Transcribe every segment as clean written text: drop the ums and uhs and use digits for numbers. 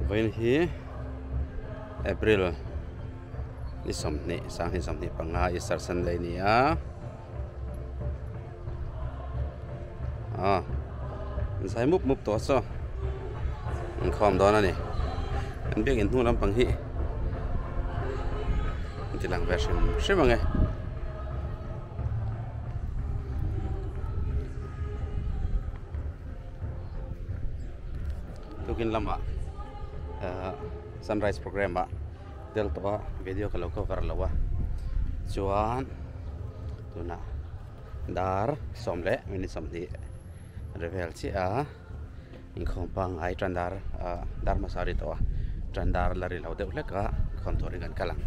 When he April ni somni sang hi somni panga Easter Sunday ni sai mup to so khom đó nè anh biết in thu lắm bằng hi thì lang version sẽ bằng nghe tôi kinh lắm ạ sunrise program ạ del to video kalau cover lawa chuan tuna dar somle mini somdi reveal chi in khompang ai trandar dar masari to trandar lari lau deuh leka kontoring kan kalang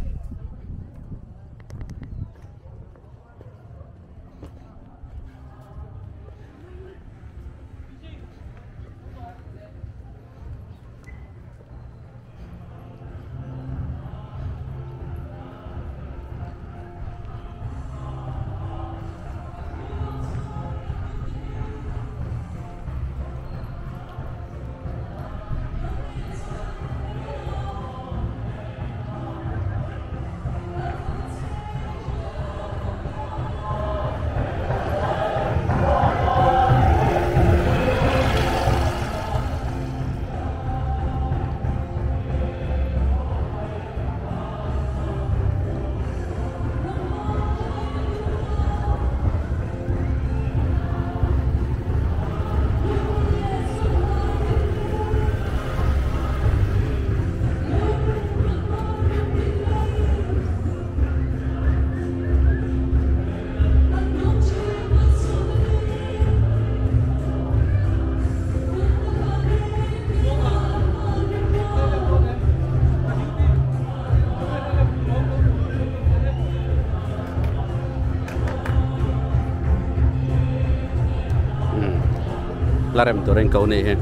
larem to ren kau ni he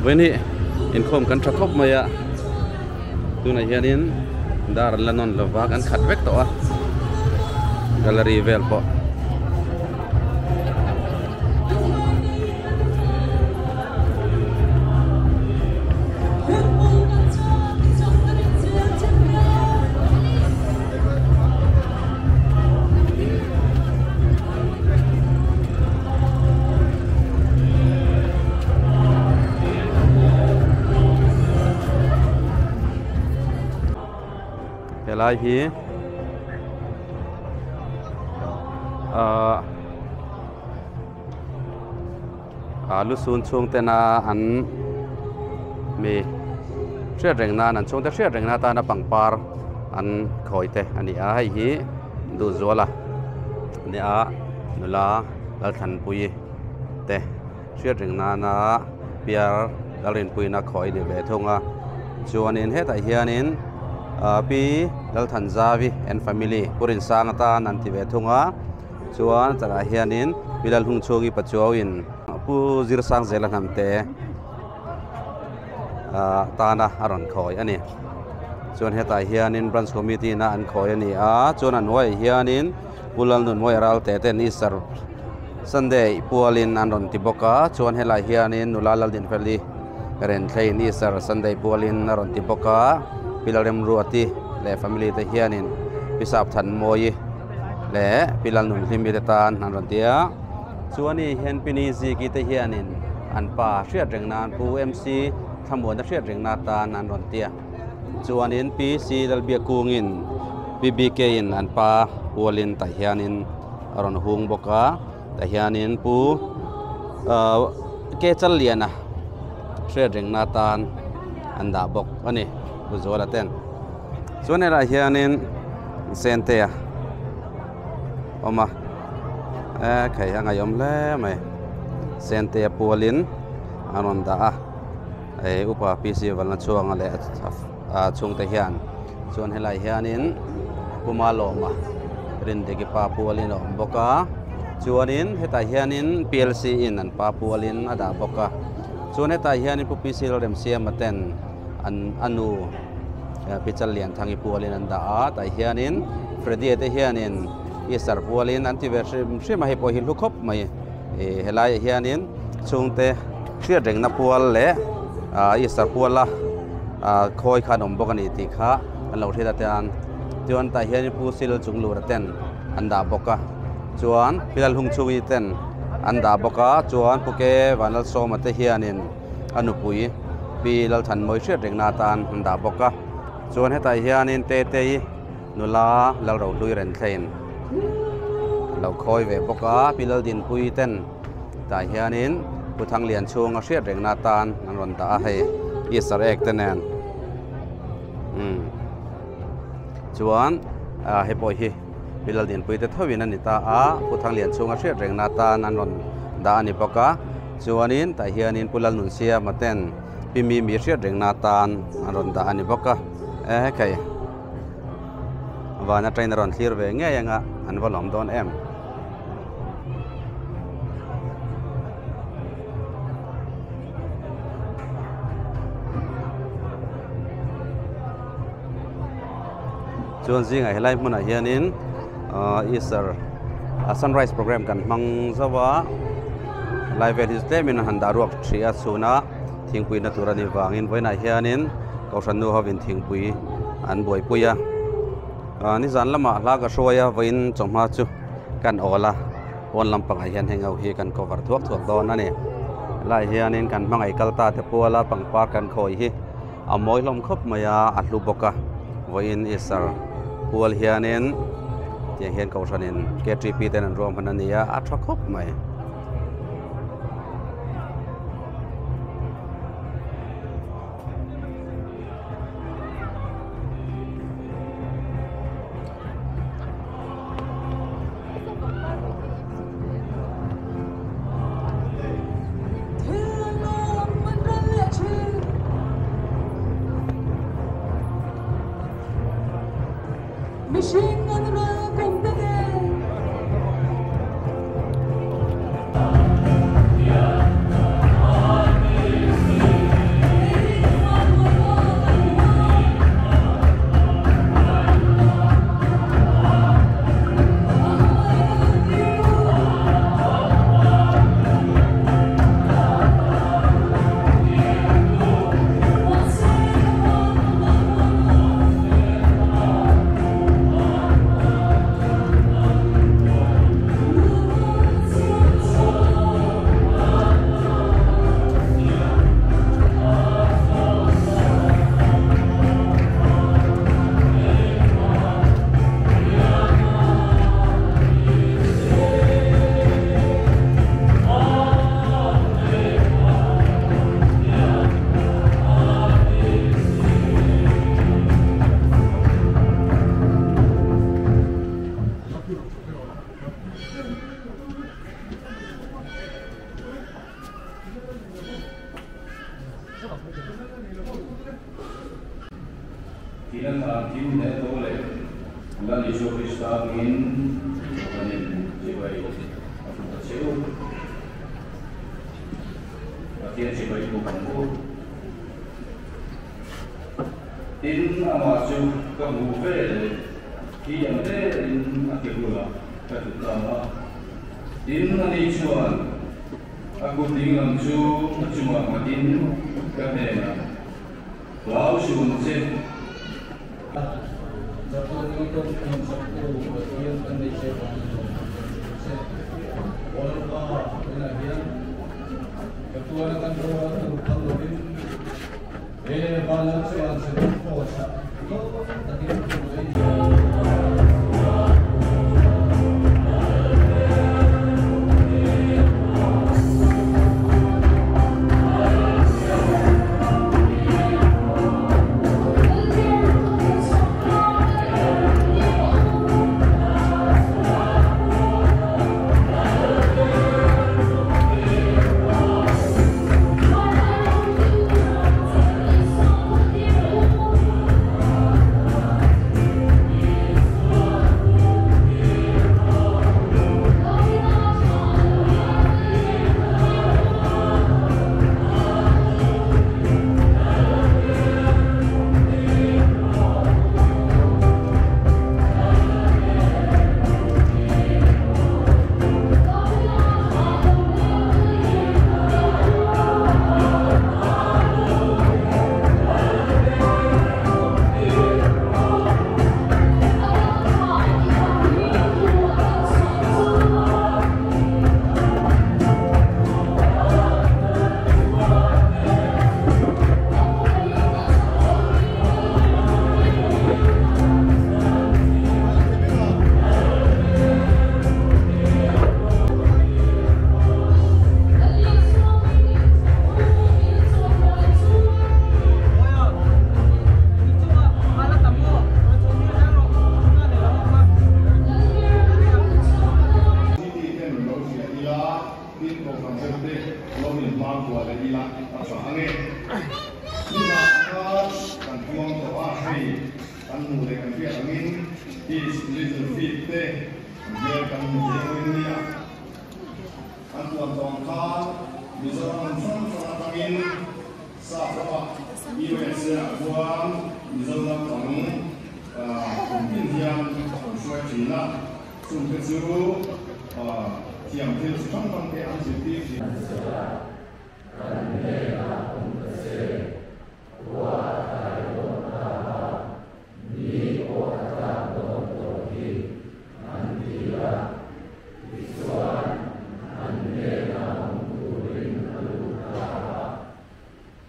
với nị in khom kan thakop maya tu này hianin dar lanon lova kan khat vek to gallery vel po lại hi lu sun chung tena an mi ria reng na an chung te ria reng na ta na pangpar an khoi te ani a hai hi du zola ni a nula lal than pui te ria reng na na piar dalin pui na khoi ni ve thonga chuanin heta hianin pi lal than zawi and family purin sang ta nan ti ve thunga chuan changa hianin bilal hung chogi pachuawin pu zir sang zela namte ta na aron khoi ani chuan hetai hianin branch committee na an khoi ani a chuan an hoi hianin pulal nun moi ral te ten Easter Sunday pualin an ron ti boka chuan helai hianin nulalal din feli ren thlei Easter Sunday pualin an ron ti boka pilarem ruati le family te hianin pisap than moi le pilal nun hlim te tan an ron tia chuani hian pini zi ki te hianin an pa hriat rengnan pu MC thamon da hriat rengna tan an ron tia chuanin PC dal bia kungin BBK in an pa pualin ta hianin aron hung boka ta hianin pu ke chal liana hriat rengna tan an da bok ani bu zola ten chuan la hianin sentea oma khai hanga yom le mai sentea pualin aron da upa PC walna chuanga le chung te hian chuan helai hianin pumaloma rin de ki pa pualin om boka chuanin hetai hianin PLC in an pa pualin ada boka chuan hetai hianin pu PC rem siam ten an anu pichal lian thangi pualin an da a tai hianin Freddy te hianin Easter pualin anniversary ma he po hin lukhop mai helai hianin chungte hriat rengna pual le Easter puala khoi khan om bokani ti kha an lo theda tan chuan ta hian pu sil chunglu raten an da boka chuan pilal hung chui ten an da boka chuan puke wanal so mate hianin anupui pilal than moi hriat rengna tan an da boka chuan heta hianin te nula lo ro lui ren thlein lo khoi ve boka pilal din pui ten ta hianin puthang lian chung a hriat rengna tan an ron ta he Easter egg tenen chuan he poi hi pilal din pui te thawin ani ta a puthang lian chung a hriat rengna tan an ron da ani boka chuanin ta hianin pulal nun sia maten pimi mi hriat rengna tan an ron da ani boka kai vana trainer ron thlir ve nge yanga an volom don em chuan zinga helai hmuna hianin Easter sunrise program kan mang zawa live at his time in handa ruak thria chuna thingpui na turani wangin voina hianin Kohhran nu hovin thingpui an boi puya ni zan lama laga hroya voin chomha chu kan ola on lampang hian hengau hi kan cover thuak don ani lai hianin kan mangai kalta te puala pangpa kan khoi hi amoi lom khop maya atlu boka voin Easter pual hianin tiang hian Kohhranin K3P ten an rom hanania atra khop mai tin ama chu ka mu ve le ki am te in a ke bula ka tu ta ma tin ani chuan a ku ding lam chu chuma ma tin ka ne na lao shun che Satu itu yang satu yang kami coba. Walaupun kemudian ketua akan berbuat terlalu balance yang sedang kuasa. Tapi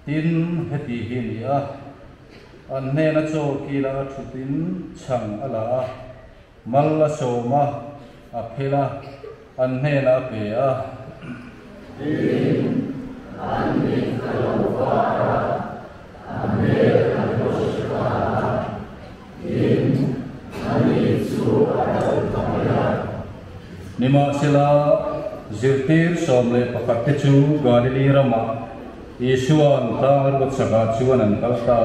tin heti hin ya an ne na cho ki la thutin chang ala mal la so ma a phela an ne na pe a tin an ni lo fa an ne na lo sha tin an ni su a ta ya nima sila zirtir somle pakate chu galili rama Yesuan tangan bersakat cuan antara ta.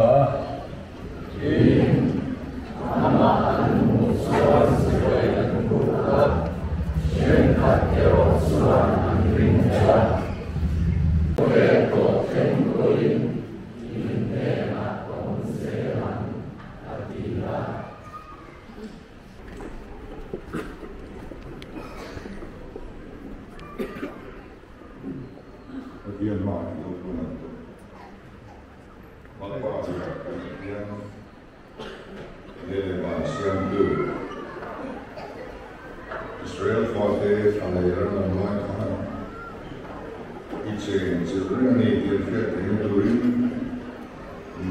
Aman musuhan sesuai dengan buka. Sengkat jauh suan angkrinja. Berko tengkulin. Indena konseran hatilah. Bagian mana itu pun Bapak juga kemudian manusia itu Israel forte alairan Tuhan ice sebenarnya dia fikir hinduin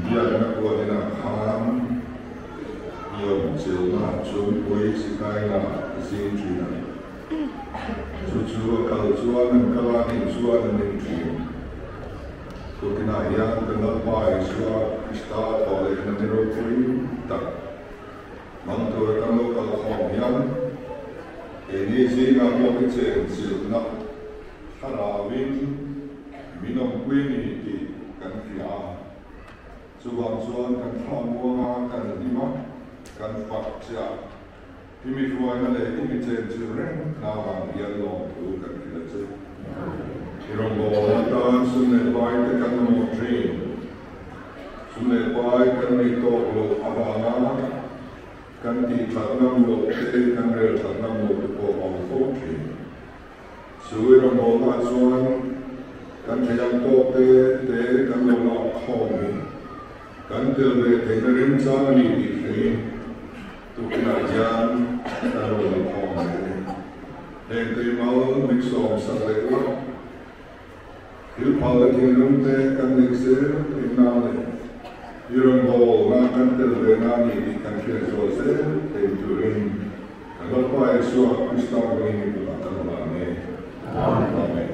dia nak buat nak ham yang cuma kue sekai nak sini Cucu kalau suan kalau ni suan ni tu kena yang kena pai suan start oleh negara pun tak mantu kamu kalau homian ini sih ngamu kecil nak harawin minum kue ni di kan kia suan kan kamu kan lima kan faksia Pimi fuai na le imi chen children nawa yellow tu kan kita tu. Irong bo ta sun le bai te kan mo train. Sumle pai kan mi to lo avanga kan ti thatnam lo te kan rel thatnam lo ko au ko thi suira mo la chuan kan thayam to te kan lo la khomi kan tel ve te na rin cha ni ti thi tu kina jan kan lo la khomi en te mau mix of sa le wa il pala ti num te kan nek se na le Yung ball na kantel ve na ni di kantel jose te turin agad pa eso Kristo ni pula tanane amen.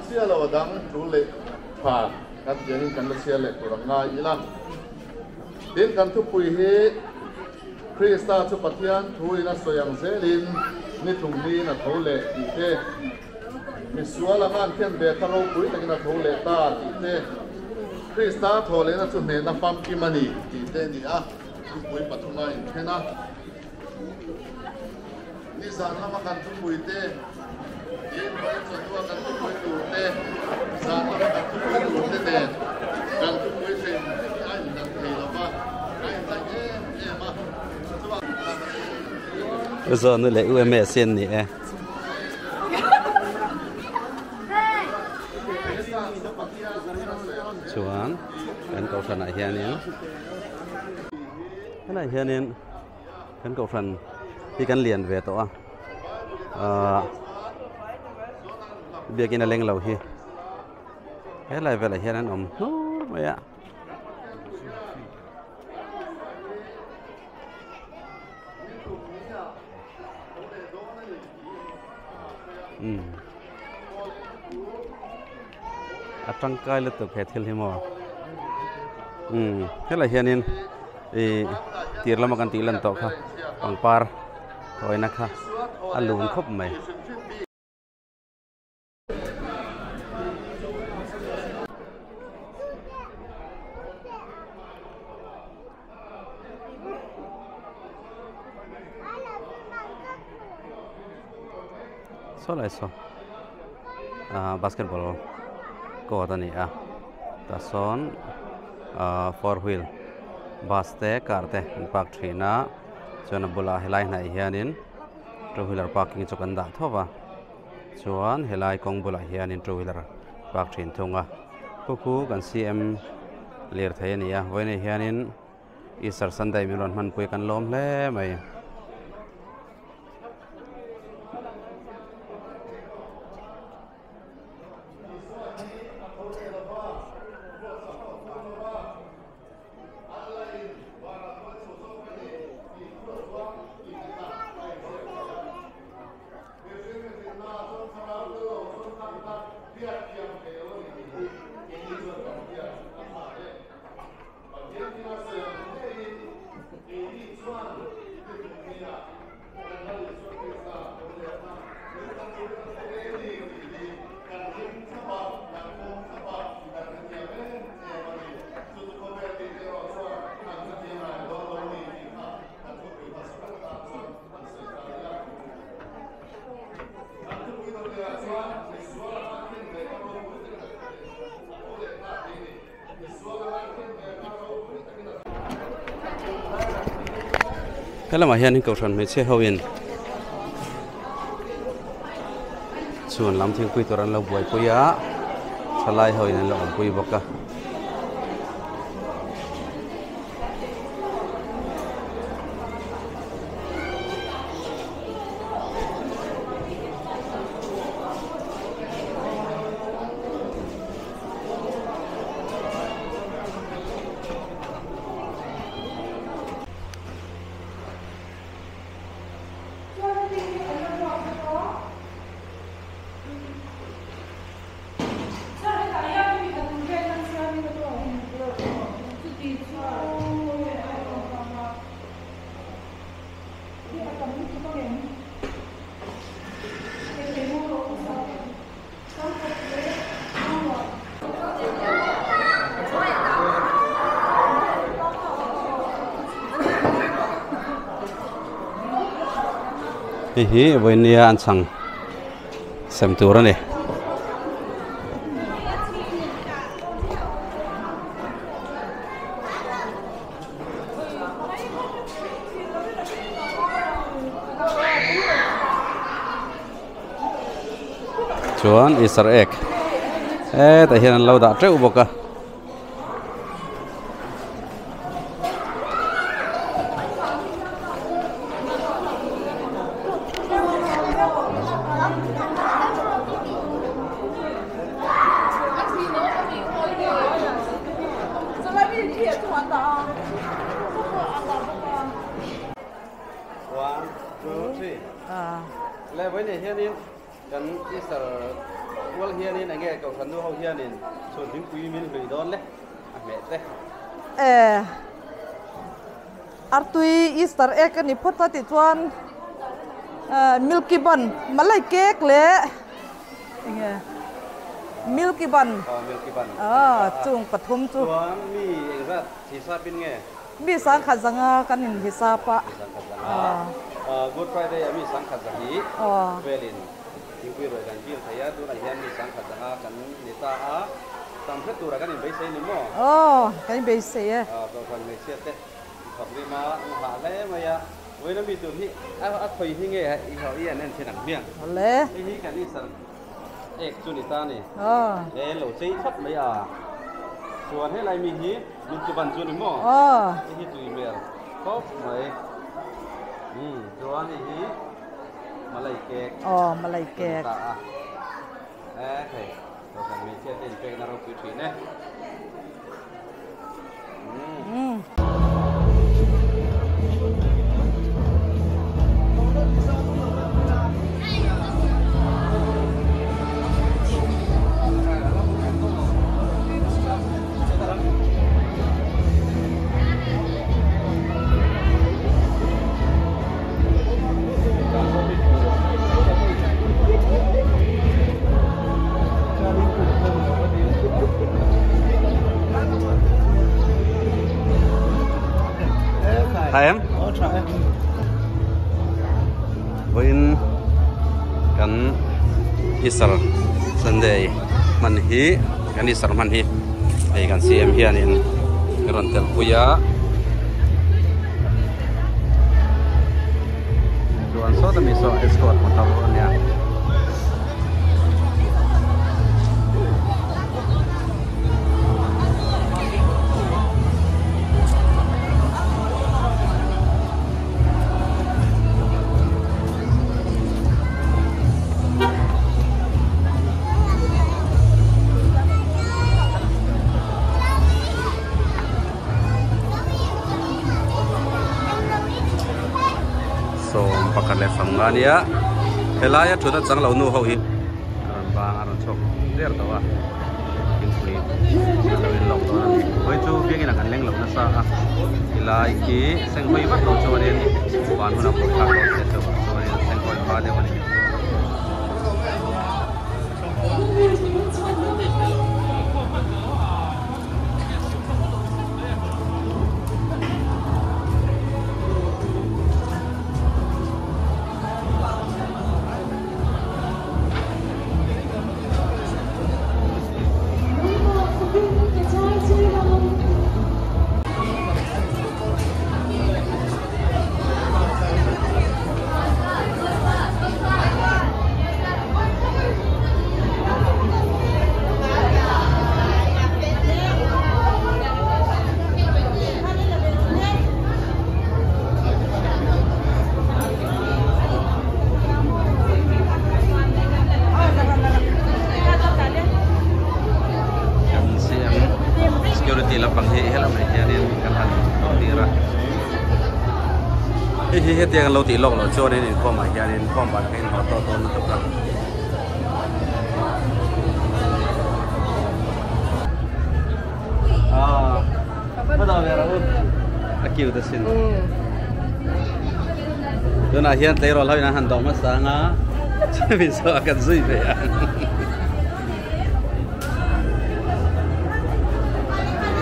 Sia lo dang tu le pha kan jenin kan la sia le kuranga ila din kan tu pui he Krista chu pathian thui na soyang zelin ni thung ni na thole ti te mi suala ngan ken be karo pui ta na thole ta ti te Krista thole na chu ne na pam ki mani ti te ni a pui pathuma in thena ni zan lama kan tu pui te in bai chu tu kan tu pui tu te zan lama kan tu pui tu te te kan tu pui te ai na thei la ba ai ta e ma giờ nó lấy UM sen nè chuan kan Kohhran ah hianin cái này hianin kan Kohhran hi kan lian ve to biakin a leng lo hi helai vela hianin maya trăng cai lật tục hết thiên mò thế là hiện tiền làm cái tiền lần tộc ha bằng par rồi nè ha ăn lùn khóc mày số lại số basketball có tani ta son four wheel bus te car te park thina chona bula helai nai hianin two wheeler parking chokan da thowa chuan helai kong bula hianin two wheeler park thin thunga kuku kan cm ler thai ania voine hianin Easter Sunday mi ron man pui kan lom hle mai cái là mà hiện Kohhran mấy xe hậu yên chuan làm thiên quy toran lâu buổi quy á salai hậu yên là quy bọc cả hi với nia ăn sang xem tour này chuan Easter egg tại hiện lâu đã trêu bọc à lẽ với này hiện nay cần Easter well hiện nay nghe cậu thần đâu hiện nayส่วนถึงคุยมินหรือดอนเลยแม่เต้artui Easter egg ni phota ti chuan milky bun malai cake le milky bun chung pathum chu mi exact thì sao bên nghe mi sang khazanga kanin hisapa Good Friday mi sang khazangi velin tingui rồi kan bil thaya tu na hian mi sang khazanga kan nita a tam phet tu ra kan bei sei ni mo kan bei sei to kan me siat te khapri ma ha le ma ya với nó bị tụi hi khơi hi nghe ý họ yên nên sẽ nặng miệng lẽ hi cái đi sẵn ếch chu ta này để lẩu cháy thoát mấyส่วนให้ไรมีฮีมันจะบรรจุในหม้อที่ตุยเมียครบไหมส่วนนี้มาเลยแกกมาเลยแกกเฮ้ยเราทำมีเชื่อเต้นเพลงนาราคุยถีเนี่ยem với kan isar Sunday man hi kan isar man hi ai kan CM hian in ron tel puya chuan so tami so escort motor nia pakat le samngania helaya thuna changlo nu ho hi ran bang aron chok der tawa kinpui aloin lok to ani hoi chu biangin kan leng lo na sa ilai ki seng hoi bat lo chone ni ban huna ko thak lo se to chone seng hoi ba de wani hi tiang lâu tỷ lộc lo cho nên có mà gia đình có bạn cái họ to nó tập lắm bắt đầu về rồi kêu ta xin bữa nay hiện tại rồi là hành động mất sáng á chứ vì sao cần gì vậy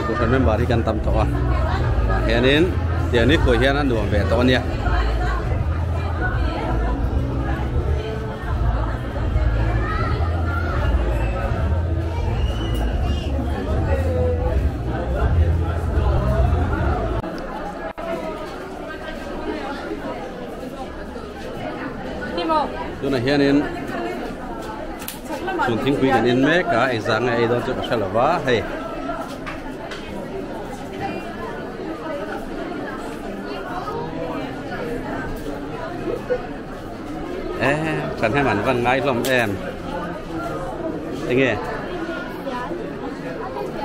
cô phần member đi cần tâm to hiện đến giờ này cô hiện ăn đồ về to nha Tôi này hiện in chúng听quy cái in mấy cả exam này đó chụp sao là vá hayฉันให้มันวันไงลมแอมยังไง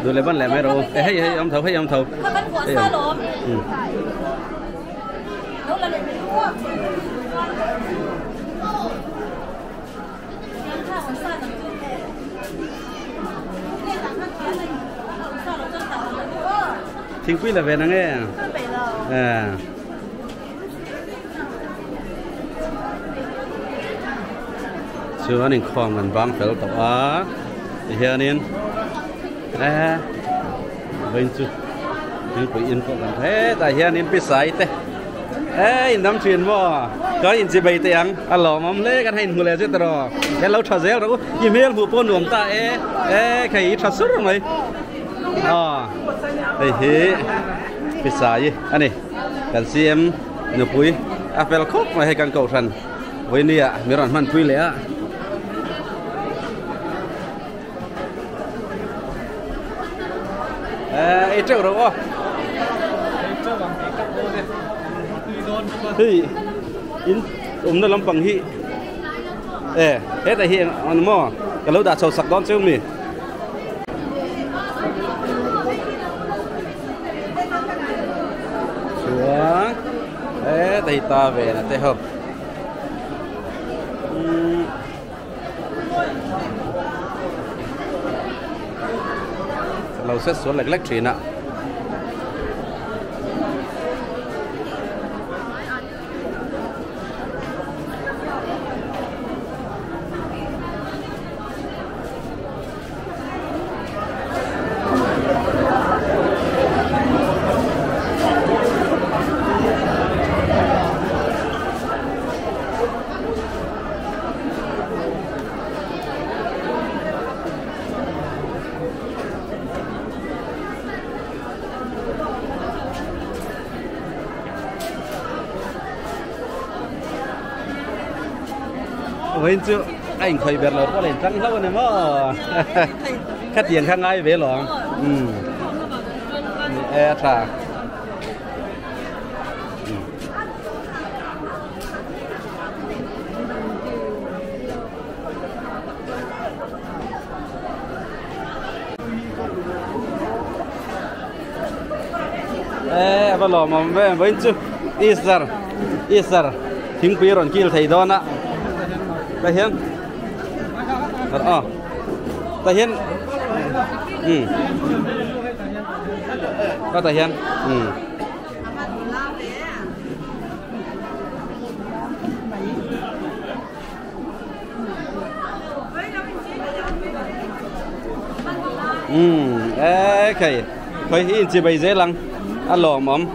ดูเลยบ้านแหลมไม่รู้ให้ยอมเถาให้ยอมเถาถ้ามันหัวซาล้มแล้วเราเลยไม่รู้ว่าทิ้งquy là về nó nghe chưa anh khoang mình bám phải tập á thì hiện nên bên chú những quy in có làm thế tại hiện nên biết sai thế nắm chuyện mà có in gì bày tiếng alo mắm lê cái hành người chứ tao cái lâu trà dẻo đó email vụ pôn nuông ta cái trà sốt rồi mày thì biết sai anh này cần xem nộp quy apple khóc mà hay càng cầu thần với nia mi ron man pui lẽ ấy trâu đâu ô thì in nó làm bằng hi hết tại hiện anh mò cái lâu đã sầu sặc đón chứ mi xuống tại ta về là thế hợp lâu xét xuống lệch chuyện ạ với chưa anh khởi biệt là có lên trắng lâu này mà khách tiền khang ai về lỏng trà vào mà với chưa Isar tiếng quý rồi kia thầy đó nè ta hiền ta hiền có ta hiền cái in chỉ bây giờ lăng ăn lò mắm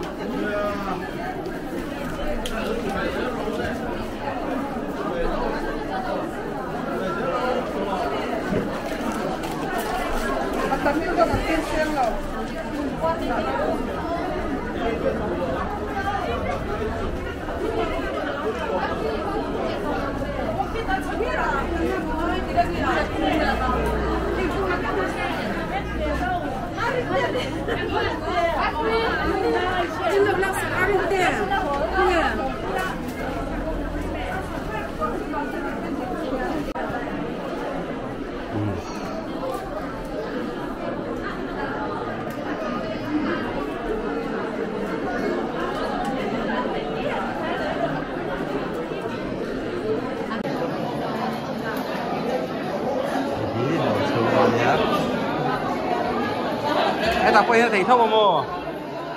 cái nào quay thì thâu mà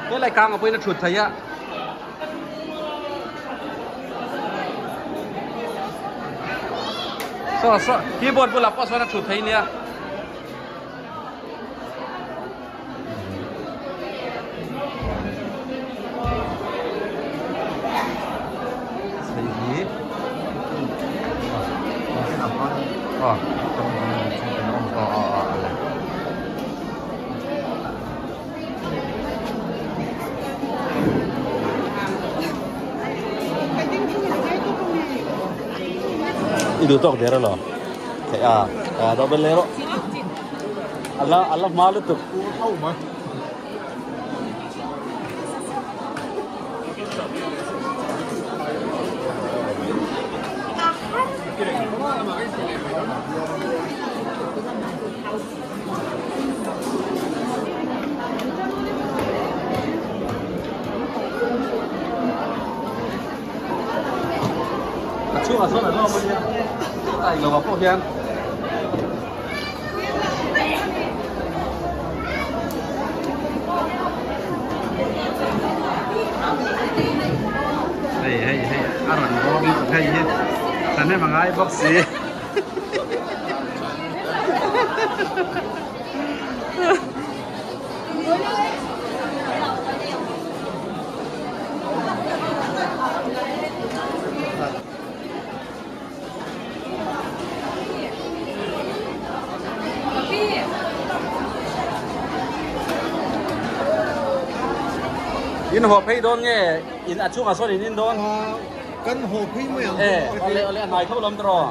cái này càng mà quay nó chuột thấy á so keyboard pula pas nó chuột thấy nè itu tok dera lo kayak double lero Allah malu tuh tahu mah chú ở số này lo bao nhiêu tại lò bọc hiền hey ăn ăn có đi hay nhé thành này mà ngay bóc xì in hộp hay đón nghe in ở chung ở số in đón căn hộp hay mày ole nói thâu lắm rồi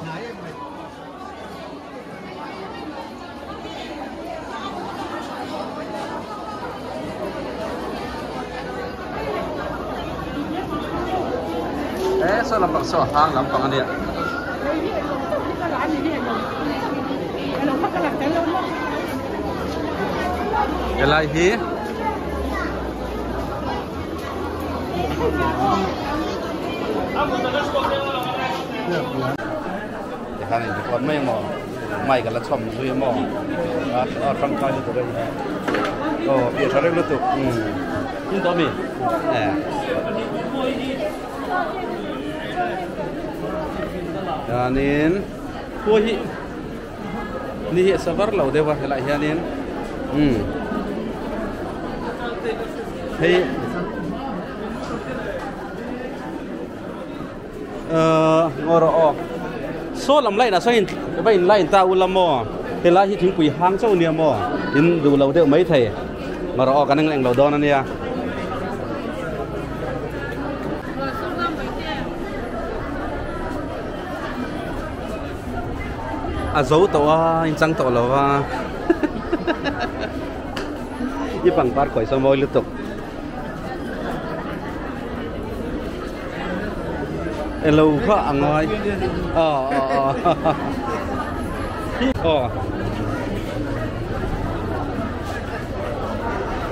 sao làm bằng sọ hàng làm bằng anh điện cái này thì cái hàng này còn mấy mỏ mày cái là chồng duy mỏ ở trong coi được đây bây giờ liên tục nhưng đó mình nên cua hi ni server lâu đây vậy lại hiện nên thì ngồi rõ số làm lại là sao hình cái bài lại ta ulam mò thì lại thì thím quỷ hang châu nia mò in đủ lâu đều mấy thầy mà rõ cái năng lạnh lâu đó nè dấu tàu in trắng tàu là như bằng bát khỏi sao môi liên tục lâu khó ăn nói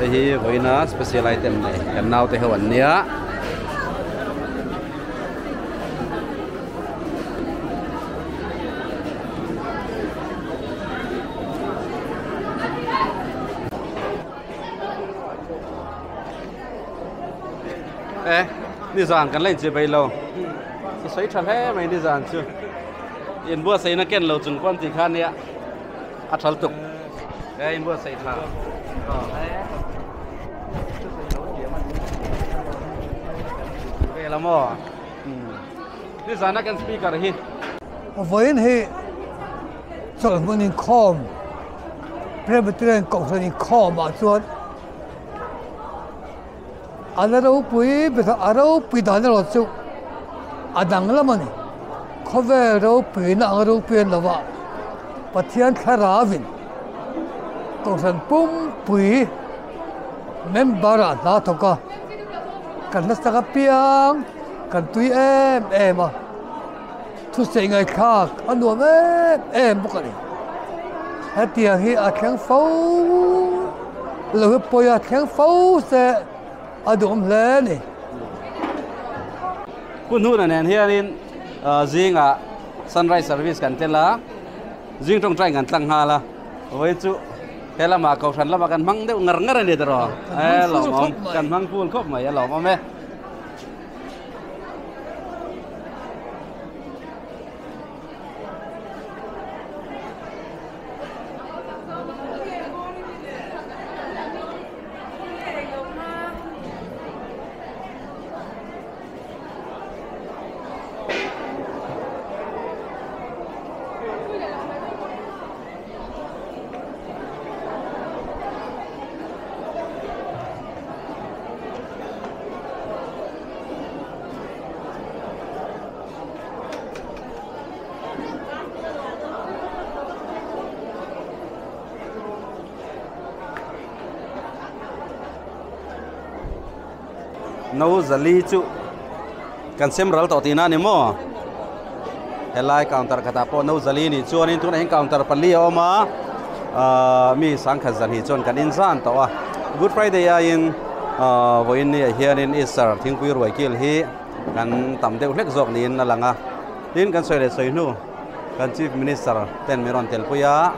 thì với nó special item này em nào thì hậu nhé đi dàn cái lên chưa bay lâu, sấy thật hết mày đi dàn chưa? Yên bữa sấy nó kén lâu chừng quan gì khan nè, thật tục, yên bữa sấy thà, cái là mò, đi dàn nó kén speaker hi, với anh chọn một những com, president cộng sản những com mà chọn anh đâu bùi bây giờ anh đâu bùi đàn rồi chứ anh đang làm gì không về đâu bùi na anh đâu bùi nào vậy bắt thiên khai ra vin cộng sản bung bùi member là thôi cả cần nó sẽ piang cần tùy em mà thu sinh người khác anh nuông em bốc cái hết tiền hi anh khang phâu lỡ bùi anh khang phâu sẽ adum lên kun hu na hian in zinga sunrise service kan tela zing tong trai ngan tlang ha la với chu hela ma ko than la ma kan mang de ngar ngar ni dro lo mom kan mang pul khop mai lo mom me nấu zali chu kan sem ral to tina ni mo helai counter kata po nấu zali ni chuan in tuna hin counter pali oma mi sang kha zali chon kan insan to a good friday a in voin ni hian in Easter thingpui roi kil hi kan tam deuh hlek zok nin na langa tin kan soi le soi nu kan chief minister ten miron tel puya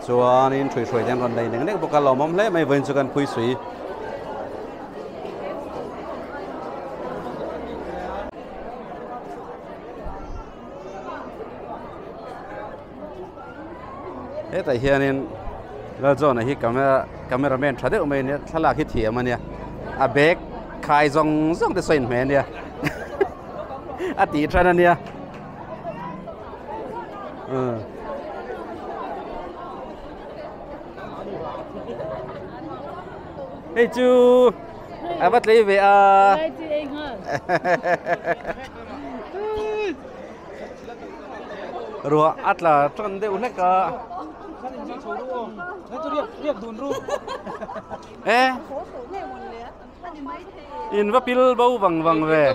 chuan in thui thui ten ron dei nek nek boka lo mom hle mai voin chu kan pui sui tại hiện nên là do này cameraman thay đổi mình thay là cái thiệp mà nè bag khai dòng để xoay mình nè tí thay nè hey chú bắt lấy về Đây chị anh hả? Rồi ắt là tròn đều hết cả. Ê, in va pil bau vang về.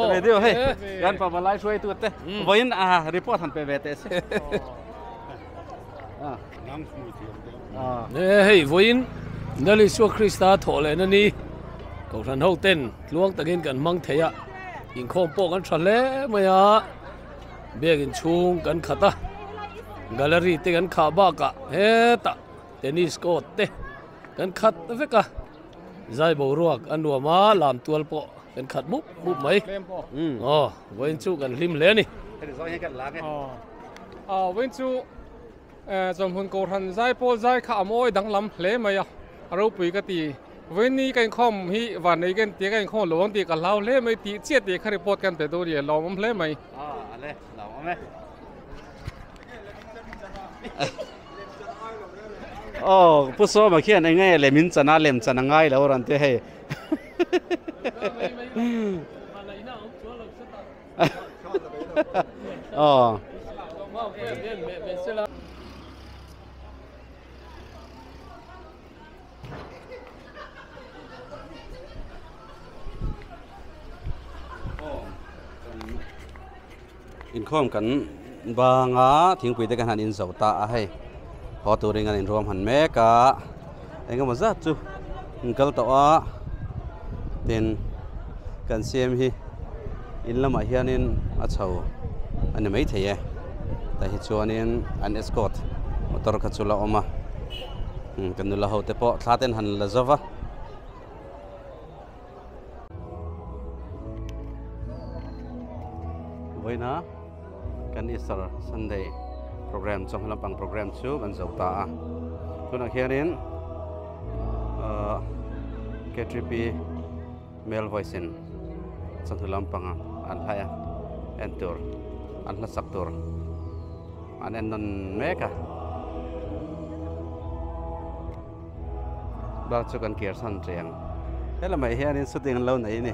Về điều hay, gan pa balai suai tu te. Voin report han pe về te se. Hey, voin, nali suy Krista thole nani. Cậu thần hậu tên luang ta gần mang thế ạ, in không bỏกันtròn lẽ mày à, biết in chung gần khát à, gallery te gần khá ba cả, hết ta, tennis court te, gần khát ta phải cả, giải bầu ruột anh đùa má làm tuột bỏ, gần khát múp mấy, với chú gần lim lẽ nè, với chú, trong hôn cầu thần giải bộ giải khá môi đắng lắm lẽ mày à, rồi bị cái gì với ní cái khom hi và ní cái tiếng cái khom lồng thì cả lao lẽ mấy tí chết thì khai report cái đó thì lồng lẽ mày lẽ lồng mày bút số mà khi anh nghe là mình chân à làm chân ngay là orang thế hay in khom kan ba nga thing pui te kan han in zo ta hay ho tu ring an in rom han me ka enga ma za chu kal to a ten kan sem hi in lama hian in a chho an mai thei ta hi chuan in an escort motor ka chula oma kan nu la ho te po thlaten han la zawa voina kan Easter Sunday program trong lampang program chu kan zo ta tuna khianin K3P male voice in trong lampang an haya entur an la saktur an en non meka ba chu kan kier san triang hela mai hianin shooting lo nei ni